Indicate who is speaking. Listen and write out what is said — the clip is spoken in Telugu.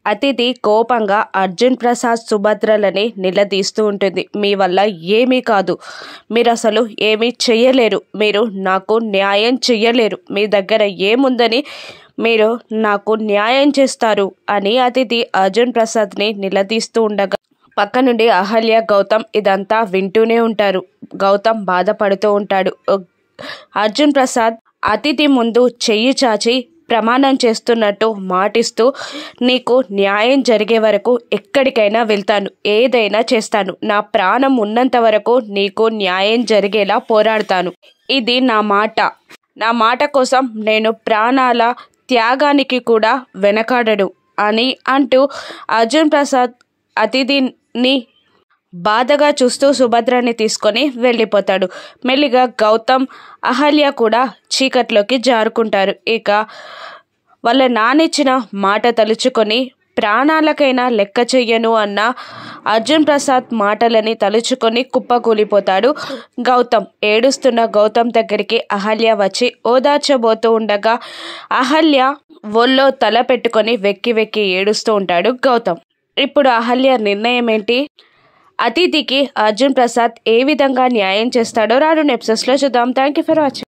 Speaker 1: అతిథి కోపంగా అర్జున్ ప్రసాద్ సుభద్రలని నిలదీస్తూ ఉంటుంది. మీ వల్ల ఏమీ కాదు, మీరు అసలు ఏమీ చెయ్యలేరు, మీరు నాకు న్యాయం చెయ్యలేరు, మీ దగ్గర ఏముందని మీరు నాకు న్యాయం చేస్తారు అని అతిథి అర్జున్ ప్రసాద్ని నిలదీస్తూ ఉండగా పక్క నుండి అహల్య గౌతమ్ ఇదంతా వింటూనే ఉంటారు. గౌతమ్ బాధపడుతూ ఉంటాడు. అర్జున్ ప్రసాద్ అతిథి ముందు చెయ్యి చాచి ప్రమాణం చేస్తున్నట్టు మాటిస్తూ, నీకు న్యాయం జరిగే వరకు ఎక్కడికైనా వెళ్తాను, ఏదైనా చేస్తాను, నా ప్రాణం ఉన్నంత వరకు నీకు న్యాయం జరిగేలా పోరాడతాను, ఇది నా మాట, నా మాట కోసం నేను ప్రాణాల త్యాగానికి కూడా వెనకాడను అని అంటూ అర్జున్ ప్రసాద్ అతిథిని బాధగా చూస్తూ సుభద్రని తీసుకొని వెళ్ళిపోతాడు. మెల్లిగా గౌతమ్ అహల్య కూడా చీకట్లోకి జారుకుంటారు. ఇక వాళ్ళ నానిచ్చిన మాట తలుచుకొని ప్రాణాలకైనా లెక్క చెయ్యను అన్న అర్జున్ ప్రసాద్ మాటలని తలుచుకొని కుప్పకూలిపోతాడు గౌతమ్. ఏడుస్తున్న గౌతమ్ దగ్గరికి అహల్య వచ్చి ఓదార్చబోతూ ఉండగా అహల్య ఒళ్ళో తల పెట్టుకొని వెక్కి వెక్కి ఏడుస్తూ ఉంటాడు గౌతమ్. ఇప్పుడు అహల్య నిర్ణయం ఏంటి? అతిథికి అర్జున్ ప్రసాద్ ఏ విధంగా న్యాయం చేస్తాడో రానున్న ఎపిసోడ్స్లో చూద్దాం. Thank you for watching.